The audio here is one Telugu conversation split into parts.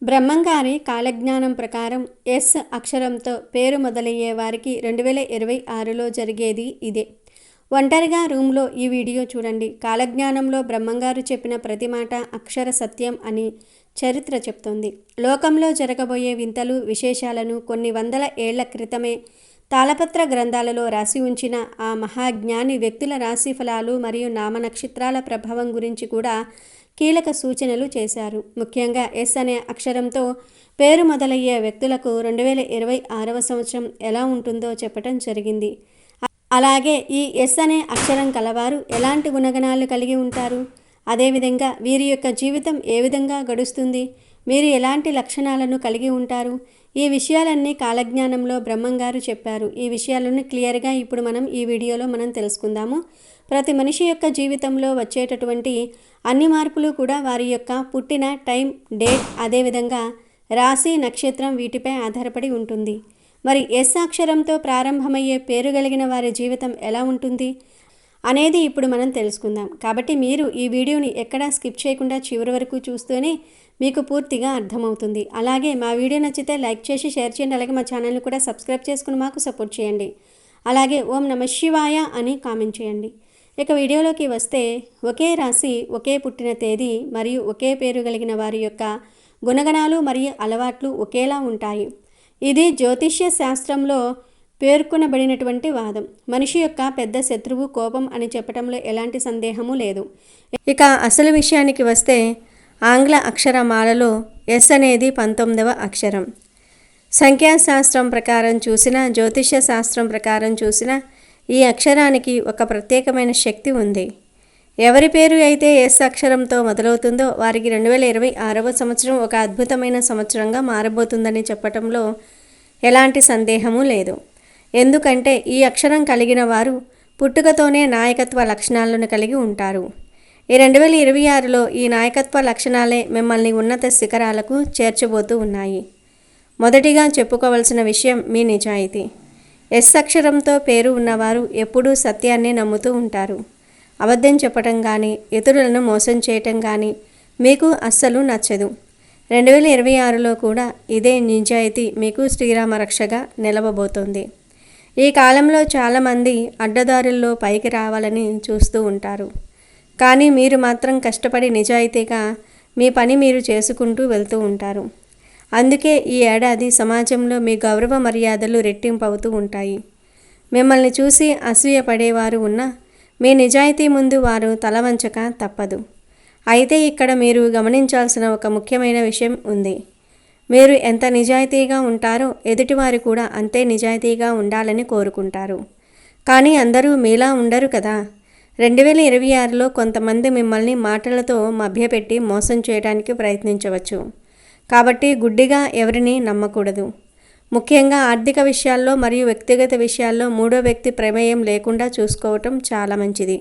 బ్రహ్మంగారి కాలజ్ఞానం ప్రకారం ఎస్ అక్షరంతో పేరు మొదలయ్యే వారికి 2026లో జరిగేది ఇదే. ఒంటరిగా రూమ్లో ఈ వీడియో చూడండి. కాలజ్ఞానంలో బ్రహ్మంగారు చెప్పిన ప్రతి మాట అక్షర సత్యం అని చరిత్ర చెప్తోంది. లోకంలో జరగబోయే వింతలు విశేషాలను కొన్ని వందల ఏళ్ల క్రితమే తాళపత్ర గ్రంథాలలో రాసి ఉంచిన ఆ మహాజ్ఞాని వ్యక్తుల రాశి ఫలాలు మరియు నామనక్షత్రాల ప్రభావం గురించి కూడా కీలక సూచనలు చేశారు. ముఖ్యంగా ఎస్ అనే అక్షరంతో పేరు మొదలయ్యే వ్యక్తులకు 2026వ సంవత్సరం ఎలా ఉంటుందో చెప్పటం జరిగింది. అలాగే ఈ ఎస్ అనే అక్షరం కలవారు ఎలాంటి గుణగణాలు కలిగి ఉంటారు, అదేవిధంగా వీరి యొక్క జీవితం ఏ విధంగా గడుస్తుంది, మీరు ఎలాంటి లక్షణాలను కలిగి ఉంటారు, ఈ విషయాలన్నీ కాలజ్ఞానంలో బ్రహ్మంగారు చెప్పారు. ఈ విషయాలను క్లియర్గా ఇప్పుడు మనం ఈ వీడియోలో తెలుసుకుందాము. ప్రతి మనిషి యొక్క జీవితంలో వచ్చేటటువంటి అన్ని మార్పులు కూడా వారి యొక్క పుట్టిన టైం, డేట్, అదేవిధంగా రాశి, నక్షత్రం వీటిపై ఆధారపడి ఉంటుంది. మరి ఎస్ అక్షరంతో ప్రారంభమయ్యే పేరు కలిగిన వారి జీవితం ఎలా ఉంటుంది అనేది ఇప్పుడు మనం తెలుసుకుందాం. కాబట్టి మీరు ఈ వీడియోని ఎక్కడా స్కిప్ చేయకుండా చివరి వరకు చూస్తూనే మీకు పూర్తిగా అర్థమవుతుంది. అలాగే మా వీడియో నచ్చితే లైక్ చేసి షేర్ చేయండి. అలాగే మా ఛానల్ని కూడా సబ్స్క్రైబ్ చేసుకుని మాకు సపోర్ట్ చేయండి. అలాగే ఓం నమః శివాయ అని కామెంట్ చేయండి. ఇక వీడియోలోకి వస్తే, ఒకే రాశి, ఒకే పుట్టిన తేదీ మరియు ఒకే పేరు కలిగిన వారి యొక్క గుణగణాలు మరియు అలవాట్లు ఒకేలా ఉంటాయి. ఇది జ్యోతిష్య శాస్త్రంలో పేర్కొనబడినటువంటి వాదం. మనిషి యొక్క పెద్ద శత్రువు కోపం అని చెప్పడంలో ఎలాంటి సందేహము లేదు. ఇక అసలు విషయానికి వస్తే, ఆంగ్ల అక్షరమాలలో ఎస్ అనేది 19వ అక్షరం. సంఖ్యాశాస్త్రం ప్రకారం చూసినా, జ్యోతిష్య శాస్త్రం ప్రకారం చూసినా ఈ అక్షరానికి ఒక ప్రత్యేకమైన శక్తి ఉంది. ఎవరి పేరు అయితే ఎస్ అక్షరంతో మొదలవుతుందో వారికి 2026వ సంవత్సరం ఒక అద్భుతమైన సంవత్సరంగా మారబోతుందని చెప్పటంలో ఎలాంటి సందేహము లేదు. ఎందుకంటే ఈ అక్షరం కలిగిన వారు పుట్టుకతోనే నాయకత్వ లక్షణాలను కలిగి ఉంటారు. ఈ 2026లో ఈ నాయకత్వ లక్షణాలే మిమ్మల్ని ఉన్నత శిఖరాలకు చేర్చబోతూ ఉన్నాయి. మొదటిగా చెప్పుకోవలసిన విషయం మీ నిజాయితీ. ఎస్ అక్షరంతో పేరు ఉన్నవారు ఎప్పుడూ సత్యాన్ని నమ్ముతూ ఉంటారు. అబద్ధం చెప్పటం కానీ, ఇతరులను మోసం చేయటం కానీ మీకు అస్సలు నచ్చదు. 2026లో కూడా ఇదే నిజాయితీ మీకు శ్రీరామ రక్షగా నిలవబోతోంది. ఈ కాలంలో చాలామంది అడ్డదారుల్లో పైకి రావాలని చూస్తూ ఉంటారు. కానీ మీరు మాత్రం కష్టపడి నిజాయితీగా మీ పని మీరు చేసుకుంటూ వెళ్తూ ఉంటారు. అందుకే ఈ ఏడాది సమాజంలో మీ గౌరవ మర్యాదలు రెట్టింపు అవుతూ ఉంటాయి. మిమ్మల్ని చూసి అసూయ పడేవారు ఉన్నా మీ నిజాయితీ ముందు వారు తలవంచక తప్పదు. అయితే ఇక్కడ మీరు గమనించాల్సిన ఒక ముఖ్యమైన విషయం ఉంది. మీరు ఎంత నిజాయితీగా ఉంటారో ఎదుటివారు కూడా అంతే నిజాయితీగా ఉండాలని కోరుకుంటారు. కానీ అందరూ మీలా ఉండరు కదా. 2026లో కొంతమంది మిమ్మల్ని మాటలతో మభ్యపెట్టి మోసం చేయడానికి ప్రయత్నించవచ్చు. కాబట్టి గుడ్డిగా ఎవరిని నమ్మకూడదు. ముఖ్యంగా ఆర్థిక విషయాల్లో మరియు వ్యక్తిగత విషయాల్లో మూడో వ్యక్తి ప్రమేయం లేకుండా చూసుకోవటం చాలా మంచిది.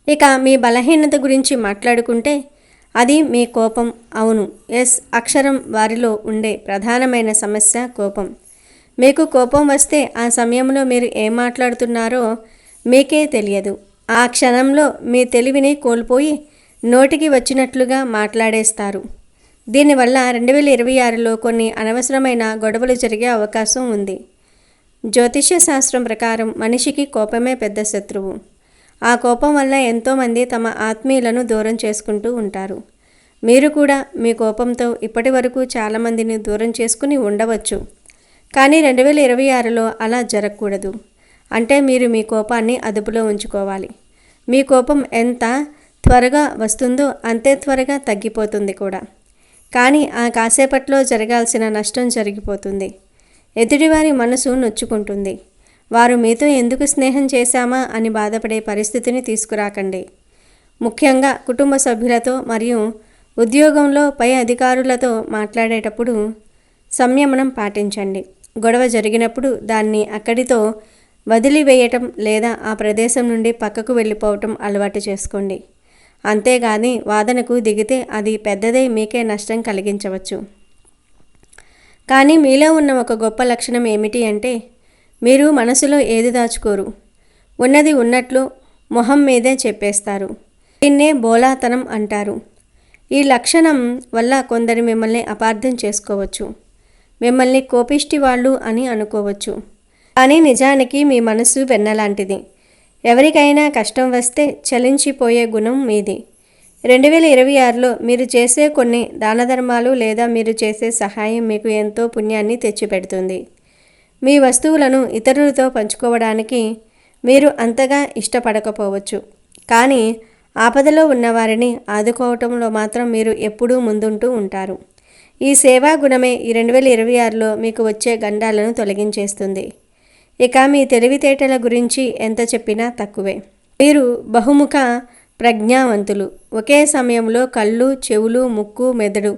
ఇక మీ బలహీనత గురించి మాట్లాడుకుంటే అది మీ కోపం. అవును, ఎస్ అక్షరం వారిలో ఉండే ప్రధానమైన సమస్య కోపం. మీకు కోపం వస్తే ఆ సమయంలో మీరు ఏం మాట్లాడుతున్నారో మీకే తెలియదు. ఆ క్షణంలో మీ తెలివిని కోల్పోయి నోటికి వచ్చినట్లుగా మాట్లాడేస్తారు. దీనివల్ల 2026లో కొన్ని అనవసరమైన గొడవలు జరిగే అవకాశం ఉంది. జ్యోతిష్య శాస్త్రం ప్రకారం మనిషికి కోపమే పెద్ద శత్రువు. ఆ కోపం వల్ల ఎంతోమంది తమ ఆత్మీయులను దూరం చేసుకుంటూ ఉంటారు. మీరు కూడా మీ కోపంతో ఇప్పటి వరకు చాలామందిని దూరం చేసుకుని ఉండవచ్చు. కానీ 2026లో అలా జరగకూడదు. అంటే మీరు మీ కోపాన్ని అదుపులో ఉంచుకోవాలి. మీ కోపం ఎంత త్వరగా వస్తుందో అంతే త్వరగా తగ్గిపోతుంది కూడా. కానీ ఆ కాసేపట్లో జరగాల్సిన నష్టం జరిగిపోతుంది. ఎదుటివారి మనసు నొచ్చుకుంటుంది. వారు మీతో ఎందుకు స్నేహం చేశామా అని బాధపడే పరిస్థితిని తీసుకురాకండి. ముఖ్యంగా కుటుంబ సభ్యులతో మరియు ఉద్యోగంలో పై అధికారులతో మాట్లాడేటప్పుడు సంయమనం పాటించండి. గొడవ జరిగినప్పుడు దాన్ని అక్కడితో వదిలివేయటం లేదా ఆ ప్రదేశం నుండి పక్కకు వెళ్ళిపోవటం అలవాటు చేసుకోండి. అంతేగాని వాదనకు దిగితే అది పెద్దదై మీకే నష్టం కలిగించవచ్చు. కానీ మీలో ఉన్న ఒక గొప్ప లక్షణం ఏమిటి అంటే మీరు మనసులో ఏది దాచుకోరు. ఉన్నది ఉన్నట్లు మొహం మీదే చెప్పేస్తారు. దీన్నే బోలాతనం అంటారు. ఈ లక్షణం వల్ల కొందరు మిమ్మల్ని అపార్థం చేసుకోవచ్చు. మిమ్మల్ని కోపిష్టి వాళ్ళు అని అనుకోవచ్చు. కానీ నిజానికి మీ మనసు వెన్నలాంటిది. ఎవరికైనా కష్టం వస్తే చలించిపోయే గుణం మీది. 2026లో మీరు చేసే కొన్ని దానధర్మాలు లేదా మీరు చేసే సహాయం మీకు ఎంతో పుణ్యాన్ని తెచ్చిపెడుతుంది. మీ వస్తువులను ఇతరులతో పంచుకోవడానికి మీరు అంతగా ఇష్టపడకపోవచ్చు. కానీ ఆపదలో ఉన్నవారిని ఆదుకోవటంలో మాత్రం మీరు ఎప్పుడూ ముందుంటూ ఉంటారు. ఈ సేవా గుణమే ఈ 2026లో మీకు వచ్చే గండాలను తొలగించేస్తుంది. ఇక మీ తెలివితేటల గురించి ఎంత చెప్పినా తక్కువే. మీరు బహుముఖ ప్రజ్ఞావంతులు. ఒకే సమయంలో కళ్ళు, చెవులు, ముక్కు, మెదడు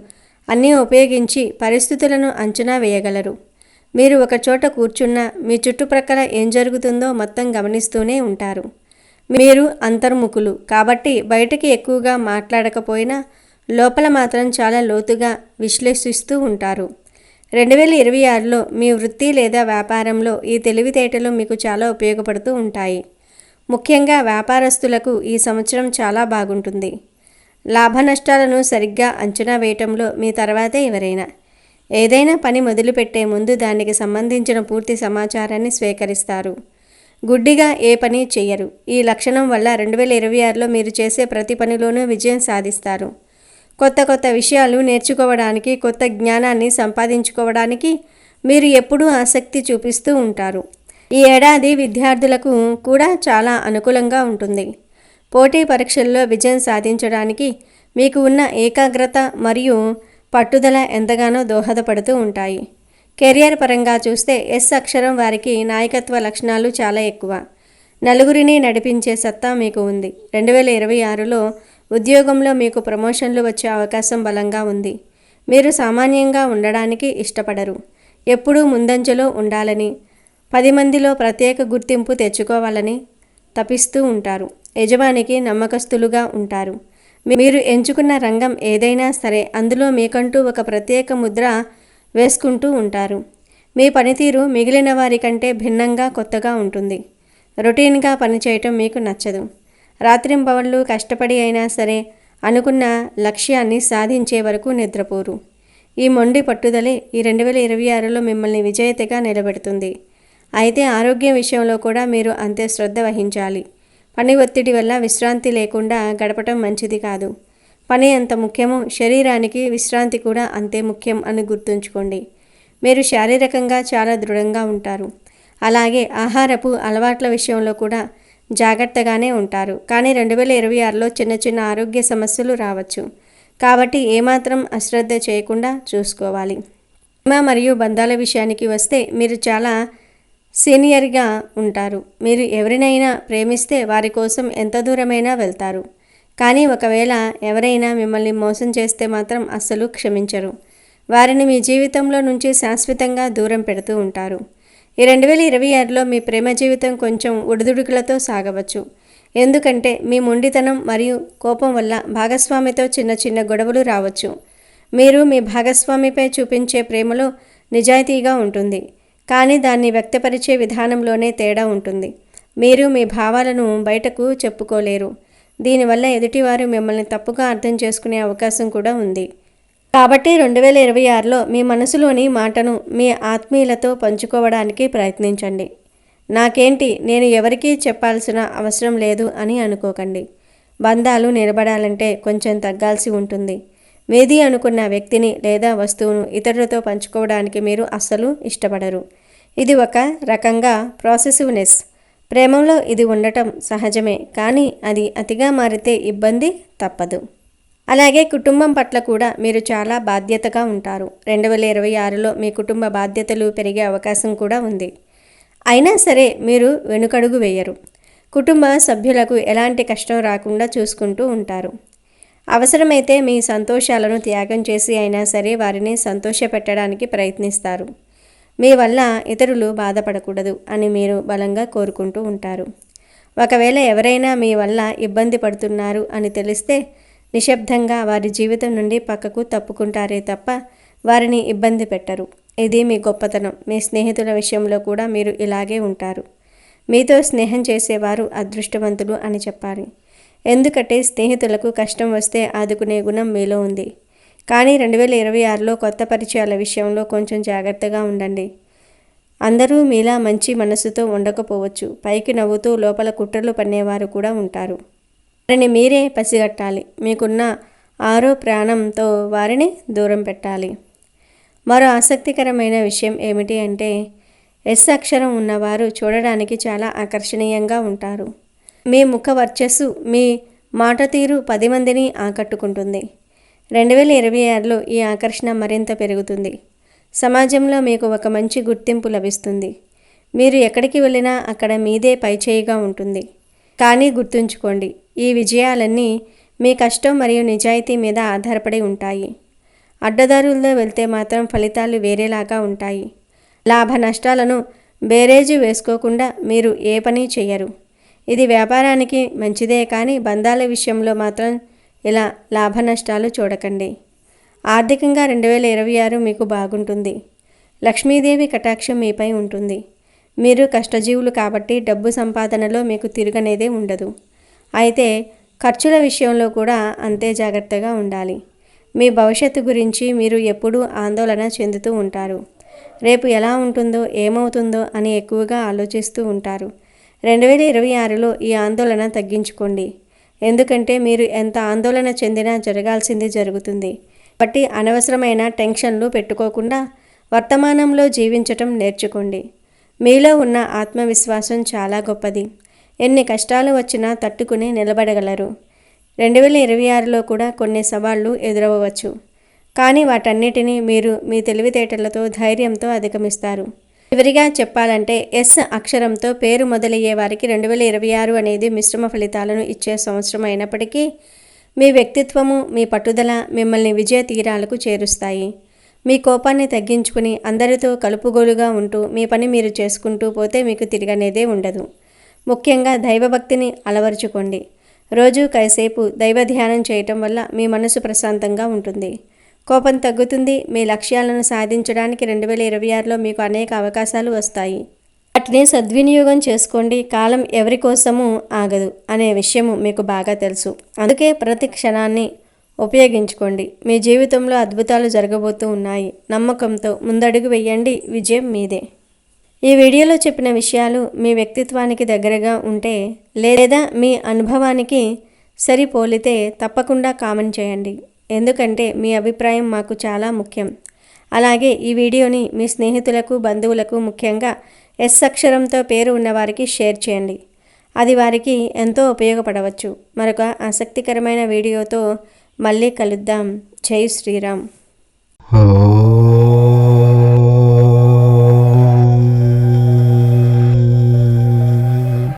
అన్నీ ఉపయోగించి పరిస్థితులను అంచనా వేయగలరు. మీరు ఒకచోట కూర్చున్నా మీ చుట్టుప్రక్కల ఏం జరుగుతుందో మొత్తం గమనిస్తూనే ఉంటారు. మీరు అంతర్ముఖులు కాబట్టి బయటికి ఎక్కువగా మాట్లాడకపోయినా లోపల మాత్రం చాలా లోతుగా విశ్లేషిస్తూ ఉంటారు. 2026లో మీ వృత్తి లేదా వ్యాపారంలో ఈ తెలివితేటలు మీకు చాలా ఉపయోగపడుతూ ఉంటాయి. ముఖ్యంగా వ్యాపారస్తులకు ఈ సంవత్సరం చాలా బాగుంటుంది. లాభ నష్టాలను సరిగ్గా అంచనా వేయటంలో మీ తర్వాతే ఎవరైనా. ఏదైనా పని మొదలుపెట్టే ముందు దానికి సంబంధించిన పూర్తి సమాచారాన్ని స్వీకరిస్తారు. గుడ్డిగా ఏ పని చెయ్యరు. ఈ లక్షణం వల్ల 2026లో మీరు చేసే ప్రతి పనిలోనూ విజయం సాధిస్తారు. కొత్త విషయాలు నేర్చుకోవడానికి, కొత్త జ్ఞానాన్ని సంపాదించుకోవడానికి మీరు ఎప్పుడూ ఆసక్తి చూపిస్తూ ఉంటారు. ఈ ఏడాది విద్యార్థులకు కూడా చాలా అనుకూలంగా ఉంటుంది. పోటీ పరీక్షల్లో విజయం సాధించడానికి మీకు ఉన్న ఏకాగ్రత మరియు పట్టుదల ఎంతగానో దోహదపడుతూ ఉంటాయి. కెరియర్ పరంగా చూస్తే ఎస్ అక్షరం వారికి నాయకత్వ లక్షణాలు చాలా ఎక్కువ. నలుగురిని నడిపించే సత్తా మీకు ఉంది. 2026లో ఉద్యోగంలో మీకు ప్రమోషన్లు వచ్చే అవకాశం బలంగా ఉంది. మీరు సామాన్యంగా ఉండడానికి ఇష్టపడరు. ఎప్పుడూ ముందంజలో ఉండాలని, 10 మందిలో ప్రత్యేక గుర్తింపు తెచ్చుకోవాలని తపిస్తూ ఉంటారు. యజమానికి నమ్మకస్తులుగా ఉంటారు. మీరు ఎంచుకున్న రంగం ఏదైనా సరే అందులో మీకంటూ ఒక ప్రత్యేక ముద్ర వేసుకుంటూ ఉంటారు. మీ పనితీరు మిగిలిన వారి కంటే భిన్నంగా కొత్తగా ఉంటుంది. రొటీన్గా పనిచేయటం మీకు నచ్చదు. రాత్రింబవళ్ళు కష్టపడి అయినా సరే అనుకున్న లక్ష్యాన్ని సాధించే వరకు నిద్రపోరు. ఈ మొండి పట్టుదలే ఈ 2026లో మిమ్మల్ని విజేతగా నిలబెడుతుంది. అయితే ఆరోగ్యం విషయంలో కూడా మీరు అంతే శ్రద్ధ వహించాలి. పని ఒత్తిడి వల్ల విశ్రాంతి లేకుండా గడపటం మంచిది కాదు. పని ఎంత ముఖ్యమో శరీరానికి విశ్రాంతి కూడా అంతే ముఖ్యం అని గుర్తుంచుకోండి. మీరు శారీరకంగా చాలా దృఢంగా ఉంటారు. అలాగే ఆహారపు అలవాట్ల విషయంలో కూడా జాగ్రత్తగానే ఉంటారు. కానీ 2026లో చిన్న ఆరోగ్య సమస్యలు రావచ్చు. కాబట్టి ఏమాత్రం అశ్రద్ధ చేయకుండా చూసుకోవాలి. ప్రేమ మరియు బంధాల విషయానికి వస్తే మీరు చాలా సీనియర్గా ఉంటారు. మీరు ఎవరినైనా ప్రేమిస్తే వారి కోసం ఎంత దూరమైనా వెళ్తారు. కానీ ఒకవేళ ఎవరైనా మిమ్మల్ని మోసం చేస్తే మాత్రం అస్సలు క్షమించరు. వారిని మీ జీవితంలో నుంచి శాశ్వతంగా దూరం పెడుతూ ఉంటారు. ఈ 2026లో మీ ప్రేమ జీవితం కొంచెం ఒడిదుడుకులతో సాగవచ్చు. ఎందుకంటే మీ మొండితనం మరియు కోపం వల్ల భాగస్వామితో చిన్న గొడవలు రావచ్చు. మీరు మీ భాగస్వామిపై చూపించే ప్రేమలో నిజాయితీగా ఉంటుంది. కానీ దాన్ని వ్యక్తపరిచే విధానంలోనే తేడా ఉంటుంది. మీరు మీ భావాలను బయటకు చెప్పుకోలేరు. దీనివల్ల ఎదుటివారు మిమ్మల్ని తప్పుగా అర్థం చేసుకునే అవకాశం కూడా ఉంది. కాబట్టి 2026లో మీ మనసులోని మాటను మీ ఆత్మీయులతో పంచుకోవడానికి ప్రయత్నించండి. నాకేంటి, నేను ఎవరికీ చెప్పాల్సిన అవసరం లేదు అని అనుకోకండి. బంధాలు నిలబడాలంటే కొంచెం తగ్గాల్సి ఉంటుంది. మీది అనుకున్న వ్యక్తిని లేదా వస్తువును ఇతరులతో పంచుకోవడానికి మీరు అస్సలు ఇష్టపడరు. ఇది ఒక రకంగా ప్రాసెసివ్నెస్. ప్రేమలో ఇది ఉండటం సహజమే, కానీ అది అతిగా మారితే ఇబ్బంది తప్పదు. అలాగే కుటుంబం పట్ల కూడా మీరు చాలా బాధ్యతగా ఉంటారు. 2026లో మీ కుటుంబ బాధ్యతలు పెరిగే అవకాశం కూడా ఉంది. అయినా సరే మీరు వెనుకడుగు వేయరు. కుటుంబ సభ్యులకు ఎలాంటి కష్టం రాకుండా చూసుకుంటూ ఉంటారు. అవసరమైతే మీ సంతోషాలను త్యాగం చేసి అయినా సరే వారిని సంతోషపెట్టడానికి ప్రయత్నిస్తారు. మీ వల్ల ఇతరులు బాధపడకూడదు అని మీరు బలంగా కోరుకుంటూ ఉంటారు. ఒకవేళ ఎవరైనా మీ వల్ల ఇబ్బంది పడుతున్నారు అని తెలిస్తే నిశ్శబ్దంగా వారి జీవితం నుండి పక్కకు తప్పుకుంటారే తప్ప వారిని ఇబ్బంది పెట్టరు. ఇది మీ గొప్పతనం. మీ స్నేహితుల విషయంలో కూడా మీరు ఇలాగే ఉంటారు. మీతో స్నేహం చేసేవారు అదృష్టవంతులు అని చెప్పాలి. ఎందుకంటే స్నేహితులకు కష్టం వస్తే ఆదుకునే గుణం మీలో ఉంది. కానీ 2026లో కొత్త పరిచయాల విషయంలో కొంచెం జాగ్రత్తగా ఉండండి. అందరూ మీలా మంచి మనసుతో ఉండకపోవచ్చు. పైకి నవ్వుతూ లోపల కుట్రలు పన్నేవారు కూడా ఉంటారు. వారిని మీరే పసిగట్టాలి. మీకున్న ఆరో ప్రాణంతో వారిని దూరం పెట్టాలి. మరో ఆసక్తికరమైన విషయం ఏమిటి అంటే ఎస్ అక్షరం ఉన్నవారు చూడడానికి చాలా ఆకర్షణీయంగా ఉంటారు. మీ ముఖ వర్చస్సు, మీ మాట తీరు 10 మందిని ఆకట్టుకుంటుంది. 2026లో ఈ ఆకర్షణ మరింత పెరుగుతుంది. సమాజంలో మీకు ఒక మంచి గుర్తింపు లభిస్తుంది. మీరు ఎక్కడికి వెళ్ళినా అక్కడ మీదే పైచేయిగా ఉంటుంది. కానీ గుర్తుంచుకోండి, ఈ విజయాలన్నీ మీ కష్టం మరియు నిజాయితీ మీద ఆధారపడి ఉంటాయి. అడ్డదారుల్లో వెళ్తే మాత్రం ఫలితాలు వేరేలాగా ఉంటాయి. లాభ నష్టాలను బేరేజు వేసుకోకుండా మీరు ఏ పని చేయరు. ఇది వ్యాపారానికి మంచిదే, కానీ బంధాల విషయంలో మాత్రం ఇలా లాభ నష్టాలు చూడకండి. ఆర్థికంగా 2026 మీకు బాగుంటుంది. లక్ష్మీదేవి కటాక్షం మీపై ఉంటుంది. మీరు కష్టజీవులు కాబట్టి డబ్బు సంపాదనలో మీకు తిరుగనేదే ఉండదు. అయితే ఖర్చుల విషయంలో కూడా అంతే జాగ్రత్తగా ఉండాలి. మీ భవిష్యత్తు గురించి మీరు ఎప్పుడూ ఆందోళన చెందుతూ ఉంటారు. రేపు ఎలా ఉంటుందో, ఏమవుతుందో అని ఎక్కువగా ఆలోచిస్తూ ఉంటారు. 2026లో ఈ ఆందోళన తగ్గించుకోండి. ఎందుకంటే మీరు ఎంత ఆందోళన చెందినా జరగాల్సింది జరుగుతుంది. కాబట్టి అనవసరమైన టెన్షన్లు పెట్టుకోకుండా వర్తమానంలో జీవించటం నేర్చుకోండి. మీలో ఉన్న ఆత్మవిశ్వాసం చాలా గొప్పది. ఎన్ని కష్టాలు వచ్చినా తట్టుకుని నిలబడగలరు. 2026లో కూడా కొన్ని సవాళ్లు ఎదురవ్వచ్చు. కానీ వాటన్నిటినీ మీరు మీ తెలివితేటలతో, ధైర్యంతో అధిగమిస్తారు. చివరిగా చెప్పాలంటే ఎస్ అక్షరంతో పేరు మొదలయ్యే వారికి 2026 అనేది మిశ్రమ ఫలితాలను ఇచ్చే సంవత్సరం అయినప్పటికీ మీ వ్యక్తిత్వము, మీ పట్టుదల మిమ్మల్ని విజయ తీరాలకు చేరుస్తాయి. మీ కోపాన్ని తగ్గించుకుని అందరితో కలుపుగోలుగా ఉంటూ మీ పని మీరు చేసుకుంటూ పోతే మీకు తిరగనేదే ఉండదు. ముఖ్యంగా దైవభక్తిని అలవరుచుకోండి. రోజు కాసేపు దైవ ధ్యానం చేయటం వల్ల మీ మనసు ప్రశాంతంగా ఉంటుంది. కోపం తగ్గుతుంది. మీ లక్ష్యాలను సాధించడానికి 2026లో మీకు అనేక అవకాశాలు వస్తాయి. వాటిని సద్వినియోగం చేసుకోండి. కాలం ఎవరి కోసమూ ఆగదు అనే విషయము మీకు బాగా తెలుసు. అందుకే ప్రతి క్షణాన్ని ఉపయోగించుకోండి. మీ జీవితంలో అద్భుతాలు జరగబోతూ ఉన్నాయి. నమ్మకంతో ముందడుగు వేయండి. విజయం మీదే. ఈ వీడియోలో చెప్పిన విషయాలు మీ వ్యక్తిత్వానికి దగ్గరగా ఉంటే లేదా మీ అనుభవానికి సరిపోలితే తప్పకుండా కామెంట్ చేయండి. ఎందుకంటే మీ అభిప్రాయం మాకు చాలా ముఖ్యం. అలాగే ఈ వీడియోని మీ స్నేహితులకు, బంధువులకు, ముఖ్యంగా ఎస్ అక్షరంతో పేరు ఉన్నవారికి షేర్ చేయండి. అది వారికి ఎంతో ఉపయోగపడవచ్చు. మరొక ఆసక్తికరమైన వీడియోతో మళ్ళీ కలుద్దాం. జై శ్రీరామ్.